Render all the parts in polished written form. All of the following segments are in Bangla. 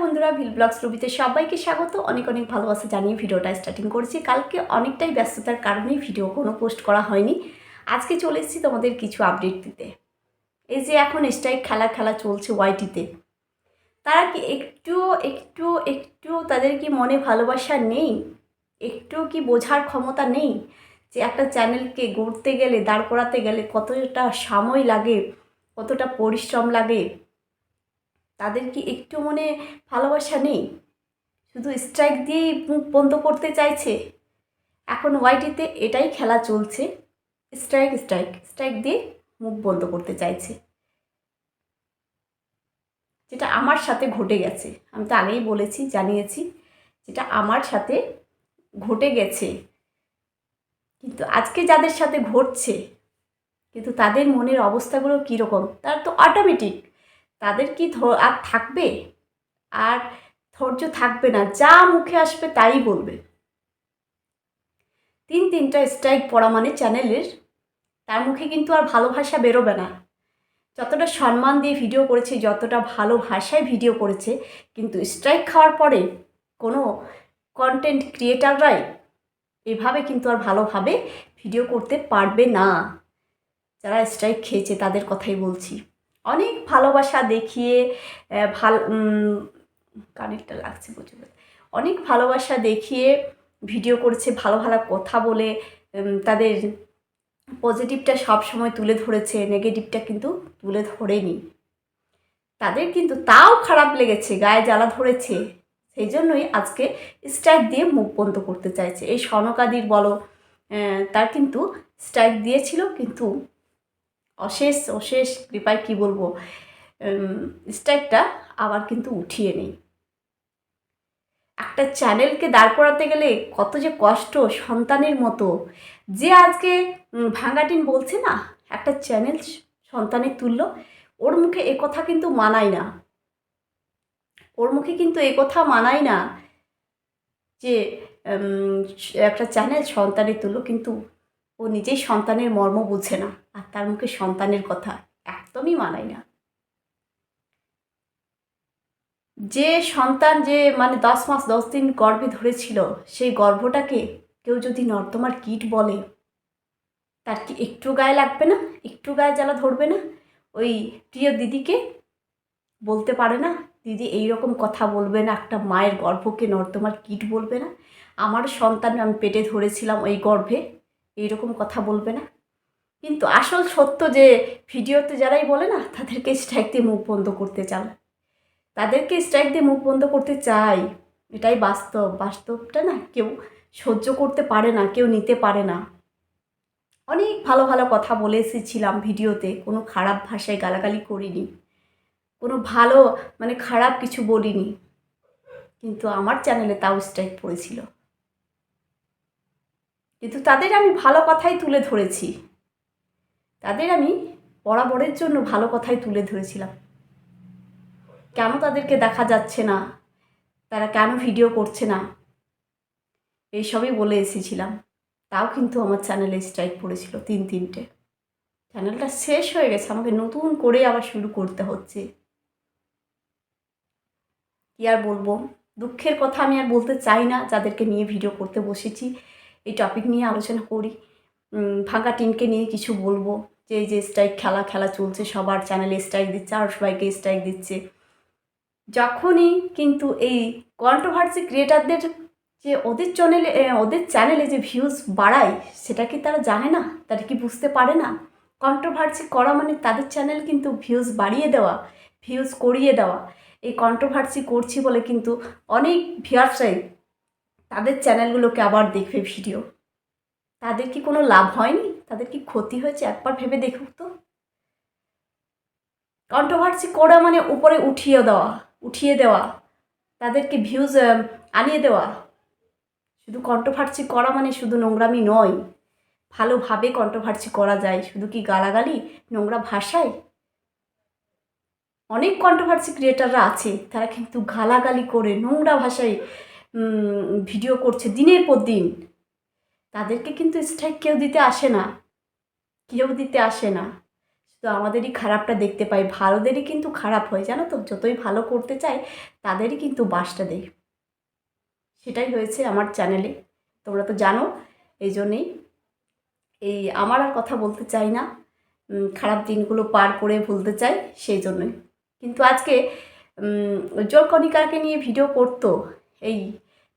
বন্ধুরা, ভিল ব্লগস রুবিতে সবাইকে স্বাগত। অনেক অনেক ভালোবাসা জানিয়ে ভিডিওটা স্টার্টিং করেছি। কালকে অনেকটাই ব্যস্ততার কারণেই ভিডিও কোনো পোস্ট করা হয়নি। আজকে চলে এসেছি তোমাদের কিছু আপডেট দিতে। এই যে এখন স্ট্রাইক খেলা চলছে ওয়াইটিতে, তারা কি একটু একটু একটু তাদের কি মনে ভালোবাসা নেই? একটু কি বোঝার ক্ষমতা নেই যে একটা চ্যানেলকে গড়তে গেলে, দাঁড় করাতে গেলে কতটা সময় লাগে, কতটা পরিশ্রম লাগে? তাদের কি একটু মনে ভালোবাসা নেই? শুধু স্ট্রাইক দিয়েই মুখ বন্ধ করতে চাইছে। এখন ওয়াইটিতে এটাই খেলা চলছে, স্ট্রাইক স্ট্রাইক স্ট্রাইক দিয়ে মুখ বন্ধ করতে চাইছে। যেটা আমার সাথে ঘটে গেছে, আমি তো আগেই বলেছি, জানিয়েছি, যেটা আমার সাথে ঘটে গেছে। কিন্তু আজকে যাদের সাথে ঘটছে, কিন্তু তাদের মনের অবস্থাগুলো কীরকম, তার তো অটোমেটিক তাদের কি আর থাকবে? আর ধৈর্য থাকবে না, যা মুখে আসবে তাই বলবে। তিনটা স্ট্রাইক পড়া মানে চ্যানেলের, তার মুখে কিন্তু আর ভালোবাসা বেরোবে না। যতটা সম্মান দিয়ে ভিডিও করেছে, যতটা ভালো ভাষায় ভিডিও করেছে, কিন্তু স্ট্রাইক খাওয়ার পরে কোনো কন্টেন্ট ক্রিয়েটাররাই এভাবে কিন্তু আর ভালোভাবে ভিডিও করতে পারবে না। যারা স্ট্রাইক খেয়েছে তাদের কথাই বলছি। অনেক ভালোবাসা দেখিয়ে কানেরটা লাগছে প্রচুর, অনেক ভালোবাসা দেখিয়ে ভিডিও করেছে, ভালো ভালো কথা বলে তাদের পজিটিভটা সব সময় তুলে ধরেছে, নেগেটিভটা কিন্তু তুলে ধরেনি। তাদের কিন্তু তাও খারাপ লেগেছে, গায়ে জ্বালা ধরেছে, সেই জন্যই আজকে স্ট্রাইক দিয়ে মুখ বন্ধ করতে চাইছে। এই সনকাদির বলো, তার কিন্তু স্ট্রাইক দিয়েছিল, কিন্তু অশেষ অশেষ কৃপায় কি বলবো, স্ট্রাইকটা আবার কিন্তু উঠিয়ে নেই। একটা চ্যানেলকে দাঁড় করাতে গেলে কত যে কষ্ট, সন্তানের মতো। যে আজকে ভাঙ্গাটিন বলছে না, একটা চ্যানেল সন্তানের তুল্য, ওর মুখে এ কথা কিন্তু মানায় না। ওর মুখে কিন্তু এ কথা মানায় না যে একটা চ্যানেল সন্তানের তুল্য, কিন্তু ও নিজেই সন্তানের মর্ম বুঝে না, আর তার মুখে সন্তানের কথা একদমই মানায় না। যে সন্তান, যে মানে 10 মাস 10 দিন গর্ভে ধরেছিল, সেই গর্ভটাকে কেউ যদি নর্দমার কীট বলে, তার কি একটু গায়ে লাগবে না? একটু গায়ে জ্বালা ধরবে না? ওই প্রিয় দিদিকে বলতে পারে না, দিদি এইরকম কথা বলবে না, একটা মায়ের গর্ভকে নর্দমার কীট বলবে না, আমার সন্তান আমি পেটে ধরেছিলাম ওই গর্ভে, এইরকম কথা বলবে না? কিন্তু আসল সত্য যে ভিডিওতে যারাই বলে না, তাদেরকে স্ট্রাইক দিয়ে মুখ বন্ধ করতে চায়, তাদেরকে স্ট্রাইক দিয়ে মুখ বন্ধ করতে চাই। এটাই বাস্তব। বাস্তবটা না কেউ সহ্য করতে পারে না, কেউ নিতে পারে না। অনেক ভালো ভালো কথা বলে এসেছিলাম ভিডিওতে, কোনো খারাপ ভাষায় গালাগালি করিনি, কোনো ভালো মানে খারাপ কিছু বলিনি, কিন্তু আমার চ্যানেলে তাও স্ট্রাইক পড়েছিল। কিন্তু তাদের আমি ভালো কথাই তুলে ধরেছি, তাদের আমি বরাবরের জন্য ভালো কথাই তুলে ধরেছিলাম। কেন তাদেরকে দেখা যাচ্ছে না, তারা কেন ভিডিও করছে না, এইসবই বলে এসেছিলাম। তাও কিন্তু আমার চ্যানেলে স্ট্রাইক পড়েছিল তিনটে। চ্যানেলটা শেষ হয়ে গেছে, আমাকে নতুন করে আবার শুরু করতে হচ্ছে। কী আর বলবো, দুঃখের কথা আমি আর বলতে চাই না। যাদেরকে নিয়ে ভিডিও করতে বসেছি, এই টপিক নিয়ে আলোচনা করি, ভাঙা টিমকে নিয়ে কিছু বলবো, যে এই যে স্ট্রাইক খেলা চলছে, সবার চ্যানেলে স্ট্রাইক দিচ্ছে, আর সবাইকে স্ট্রাইক দিচ্ছে। যখনই কিন্তু এই কন্ট্রোভার্সি ক্রিয়েটারদের যে ওদের চ্যানেলে যে ভিউজ বাড়ায়, সেটা কি তারা জানে না? তারা কি বুঝতে পারে না? কন্ট্রোভার্সি করা মানে তাদের চ্যানেল কিন্তু ভিউজ বাড়িয়ে দেওয়া, ভিউজ করিয়ে দেওয়া। এই কন্ট্রোভার্সি করছি বলে কিন্তু অনেক ভিউয়ার্সরাই তাদের চ্যানেলগুলোকে আবার দেখবে ভিডিও। তাদের কি কোনো লাভ হয়নি? তাদের কি ক্ষতি হয়েছে? একবার ভেবে দেখুক তো। কন্ট্রোভার্সি করা মানে উপরে উঠিয়ে দেওয়া, তাদেরকে ভিউজ আনিয়ে দেওয়া। শুধু কন্ট্রোভার্সি করা মানে শুধু নোংরামি নয়, ভালোভাবে কন্ট্রোভার্সি করা যায়। শুধু কি গালাগালি, নোংরা ভাষায়? অনেক কন্ট্রোভার্সি ক্রিয়েটাররা আছে, তারা কিন্তু গালাগালি করে নোংরা ভাষায় ভিডিও করছে দিনের পর দিন। তাদেরকে কিন্তু স্ট্রাইক কেউ দিতে আসে না, শুধু তো আমাদেরই খারাপটা দেখতে পাই, ভালোদেরই কিন্তু খারাপ হয়, জানো তো, যতই ভালো করতে চায় তাদেরই কিন্তু বাসটা দেয়। সেটাই হয়েছে আমার চ্যানেলে, তোমরা তো জানো। এই জন্যেই আমার আর কথা বলতে চাই না, খারাপ দিনগুলো পার করে ভুলতে চাই, সেই জন্যই। কিন্তু আজকে উজ্জ্বল কণিকাকে নিয়ে ভিডিও করতো এই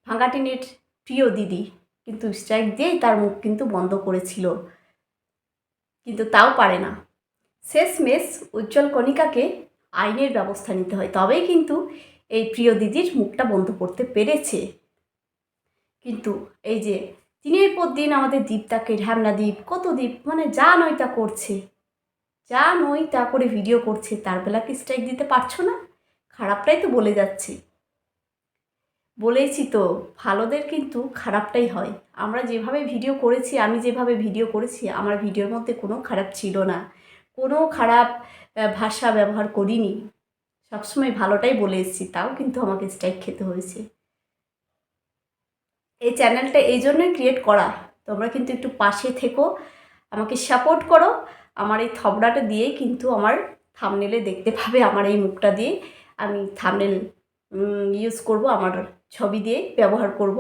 ভাঙাটিনের প্রিয় দিদি, কিন্তু স্ট্রাইক দিয়েই তার মুখ কিন্তু বন্ধ করেছিল, কিন্তু তাও পারে না। শেষমেশ উজ্জ্বল কণিকাকে আইনের ব্যবস্থা নিতে হয়, তবেই কিন্তু এই প্রিয় দিদির মুখটা বন্ধ করতে পেরেছে। কিন্তু এই যে দিনের পর দিন আমাদের দীপটাকে, ঢ্যামনা দ্বীপ, কত দ্বীপ, মানে যা নয় তা করছে, যা নয় তা করে ভিডিও করছে, তার বেলাকে স্ট্রাইক দিতে পারছো না? খারাপটাই তো বলে যাচ্ছি, বলেইছি তো, ভালোদের কিন্তু খারাপটাই হয়। আমরা যেভাবে ভিডিও করেছি, আমি যেভাবে ভিডিও করেছি, আমার ভিডিওর মধ্যে কোনো খারাপ ছিল না, কোনো খারাপ ভাষা ব্যবহার করিনি, সবসময় ভালোটাই বলে এসেছি, তাও কিন্তু আমাকে স্ট্রাইক খেতে হয়েছে। এই চ্যানেলটা এই জন্যই ক্রিয়েট করা, তোমরা কিন্তু একটু পাশে থেকো, আমাকে সাপোর্ট করো। আমার এই থবড়াটা দিয়েই কিন্তু আমার থাম্বনেলে দেখতে পাবে, আমার এই মুখটা দিয়ে আমি থাম্বনেল ইউজ করব, আমার ছবি দিয়ে ব্যবহার করব,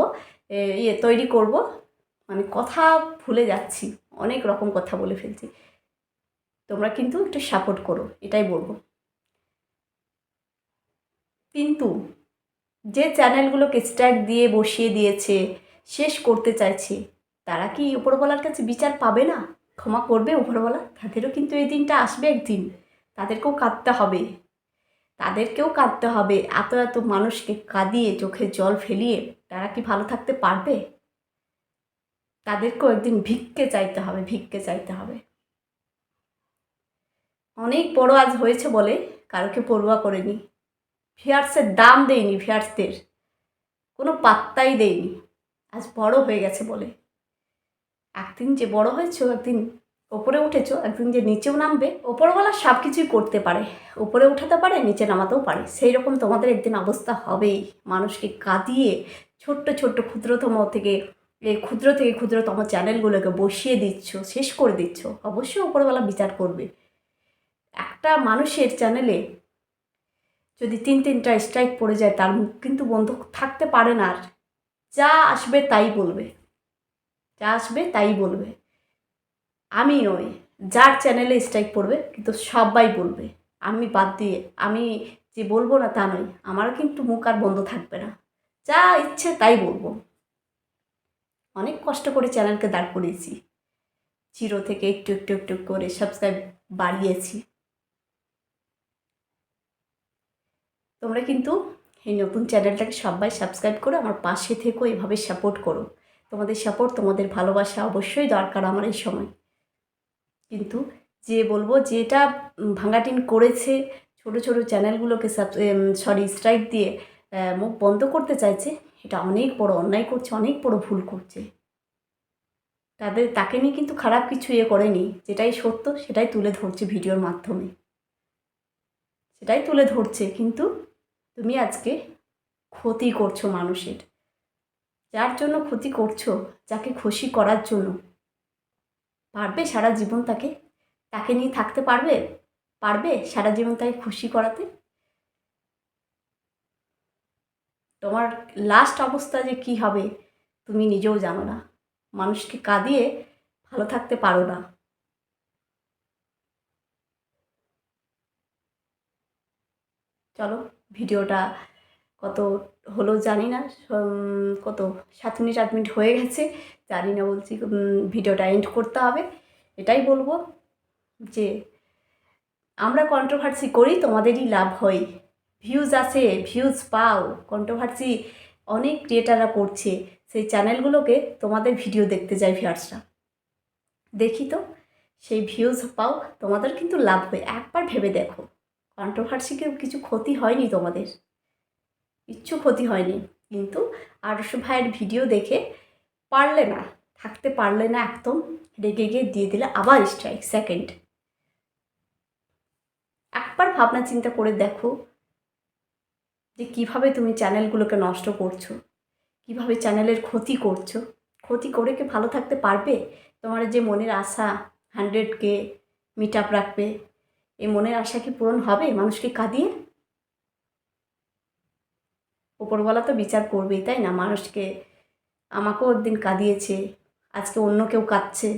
তৈরি করব। মানে কথা ভুলে যাচ্ছি, অনেক রকম কথা বলে ফেলছি, তোমরা কিন্তু একটু সাপোর্ট করো, এটাই বলবো। কিন্তু যে চ্যানেলগুলোকে স্ট্রাইক দিয়ে বসিয়ে দিয়েছে, শেষ করতে চাইছে, তারা কি উপরওয়ালার কাছে বিচার পাবে না? ক্ষমা করবে উপরওয়ালা? তাদেরও কিন্তু এই দিনটা আসবে একদিন, তাদেরকেও কাঁদতে হবে, তাদেরকেও কাঁদতে হবে। এত এত মানুষকে কাঁদিয়ে, চোখে জল ফেলিয়ে তারা কি ভালো থাকতে পারবে? তাদেরকেও একদিন ভিক্ষে চাইতে হবে, ভিক্ষে চাইতে হবে। অনেক বড় আজ হয়েছে বলে কারোকে পড়ুয়া করেনি, ভিউয়ার্সের দাম দেয়নি, ভিউয়ার্সদের কোনো পাত্তাই দেয়নি, আজ বড় হয়ে গেছে বলে। একদিন যে বড় হয়েছো, একদিন ওপরে উঠেছো, একদিন যে নিচেও নামবে। ওপরওয়ালা সব কিছুই করতে পারে, ওপরে উঠাতে পারে, নিচে নামাতেও পারে, সেই রকম তোমাদের একদিন অবস্থা হবেই। মানুষকে কাঁদিয়ে ছোট্ট ছোট্ট ক্ষুদ্রতম থেকে ক্ষুদ্রতম চ্যানেলগুলোকে বসিয়ে দিচ্ছ, শেষ করে দিচ্ছ, অবশ্যই ওপরওয়ালা বিচার করবে। একটা মানুষের চ্যানেলে যদি তিনটা স্ট্রাইক পড়ে যায়, তার মুখ কিন্তু বন্ধ থাকতে পারে না, আর যা আসবে তাই বলবে, যা আসবে তাই বলবে। আমি নই, যার চ্যানেলে স্ট্রাইক পড়বে কিন্তু সবাই বলবে, আমি বাদ দিয়ে আমি যে বলবো না তা নয়, আমারও কিন্তু মুখ আর বন্ধ থাকবে না, যা ইচ্ছে তাই বলবো। অনেক কষ্ট করে চ্যানেলকে দাঁড় করিয়েছি, জিরো থেকে একটু একটু একটু করে সাবস্ক্রাইব বাড়িয়েছি। তোমরা কিন্তু এই নতুন চ্যানেলটাকে সবাই সাবস্ক্রাইব করো, আমার পাশে থেকো, এভাবে সাপোর্ট করো। তোমাদের সাপোর্ট, তোমাদের ভালোবাসা অবশ্যই দরকার আমার এই সময়। কিন্তু যে বলবো, যেটা ভাঙাটিন করেছে, ছোট ছোট চ্যানেলগুলোকে স্ট্রাইক দিয়ে মুখ বন্ধ করতে চাইছে, এটা অনেক বড় অন্যায় করছে, অনেক বড় ভুল করছে। তাকে নিয়ে কিন্তু খারাপ কিছু করেনি, যেটাই সত্য সেটাই তুলে ধরছে ভিডিওর মাধ্যমে, সেটাই তুলে ধরছে। কিন্তু তুমি আজকে ক্ষতি করছো মানুষের, যার জন্য ক্ষতি করছো, যাকে খুশি করার জন্য, পারবে সারা জীবন তাকে নিয়ে থাকতে পারবে? পারবে সারা জীবন তাকে খুশি করাতে? তোমার লাস্ট অবস্থা যে কি হবে তুমি নিজেও জানো না, মানুষকে কাঁদিয়ে ভালো থাকতে পারো না। চলো, ভিডিওটা কত হলো জানি না, কত 7 মিনিট 8 মিনিট হয়ে গেছে, জানি না, বলছি ভিডিওটা এন্ড করতে হবে। এটাই বলবো যে আমরা কন্ট্রোভার্সি করি, তোমাদেরই লাভ হয়, ভিউজ আসে, ভিউজ পাও, কন্ট্রোভার্সি অনেক ক্রিয়েটাররা করছে, সেই চ্যানেলগুলোকে তোমাদের ভিডিও দেখতে যায় ভিউয়ার্সরা, দেখি তো সেই ভিউজ পাও, তোমাদের কিন্তু লাভ হয়। একবার ভেবে দেখো, কন্ট্রোভার্সিকে কিছু ক্ষতি হয়নি তোমাদের, কিচ্ছু ক্ষতি হয়নি, কিন্তু আরশো ভাইয়ের ভিডিও দেখে পারলে না, থাকতে পারলে না, একদম রেগে গিয়ে দিয়ে দিলে আবার স্ট্রাইক সেকেন্ড। একবার ভাবনা চিন্তা করে দেখো যে কীভাবে তুমি চ্যানেলগুলোকে নষ্ট করছো, কীভাবে চ্যানেলের ক্ষতি করছো। ক্ষতি করে কি ভালো থাকতে পারবে? তোমার যে মনের আশা 100K মিট আপ রাখবে, এই মনের আশা কি পূরণ হবে মানুষকে কাঁদিয়ে? ওপরওয়ালা তো বিচার করবেই, তাই না? মানুষকে, আমাকেও একদিন কাঁদিয়েছে, আজকে অন্য কেউ কাঁদছে,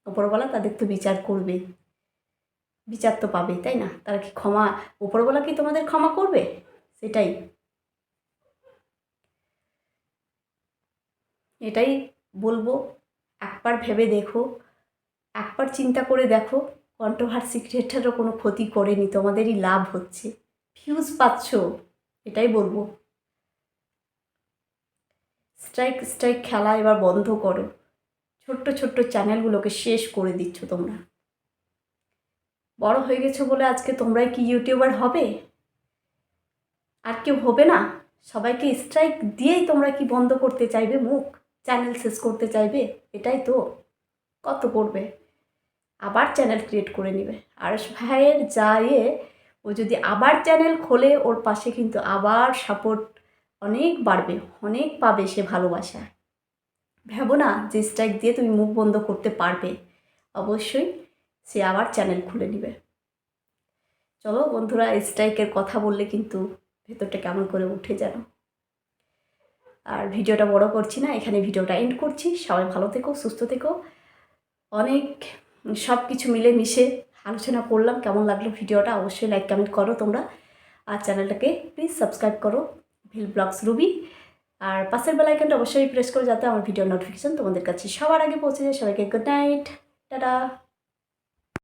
ওপরওয়ালা তাদের তো বিচার করবে, বিচার তো পাবেই, তাই না? তারা কি ক্ষমা, ওপরওয়ালা কি তোমাদের ক্ষমা করবে? সেটাই, এটাই বলবো। একবার ভেবে দেখো, একবার চিন্তা করে দেখো, কণ্ঠহার সিক্রেটেরও কোনো ক্ষতি করেনি, তোমাদেরই লাভ হচ্ছে, ভিউজ পাচ্ছ, এটাই বলবো। স্ট্রাইক স্ট্রাইক খেলা এবার বন্ধ করো, ছোট্ট ছোট্ট চ্যানেলগুলোকে শেষ করে দিচ্ছ তোমরা। বড় হয়ে গেছো বলে আজকে তোমরাই কি ইউটিউবার হবে? আর কেউ হবে না? সবাইকে স্ট্রাইক দিয়েই তোমরা কি বন্ধ করতে চাইবে মুখ, চ্যানেল শেষ করতে চাইবে? এটাই তো, কত করবে? আবার চ্যানেল ক্রিয়েট করে নেবে। আর ভাইয়ের ও যদি আবার চ্যানেল খোলে, ওর পাশে কিন্তু আবার সাপোর্ট অনেক বাড়বে, অনেক পাবে সে ভালোবাসা। ভেবো না যে স্ট্রাইক দিয়ে তুমি মুখ বন্ধ করতে পারবে, অবশ্যই সে আবার চ্যানেল খুলে নেবে। চলো বন্ধুরা, স্ট্রাইকের কথা বললে কিন্তু ভেতরটা কেমন করে উঠে যেন। আর ভিডিওটা বড় করছি না, এখানে ভিডিওটা এন্ড করছি। সবাই ভালো থেকো, সুস্থ থেকো। অনেক সব কিছু মিলে মিশে আলোচনা করলাম। কেমন লাগলো ভিডিওটা অবশ্যই লাইক কমেন্ট করো তোমরা, আর চ্যানেলটাকে প্লিজ সাবস্ক্রাইব করো, ভিল ব্লগস রুবি। আর পাশের বেল আইকনটা অবশ্যই প্রেস করো যাতে আমার ভিডিও নোটিফিকেশন তোমাদের কাছে সবার আগে পৌঁছে যায়। সবাইকে গুড নাইট, টাটা।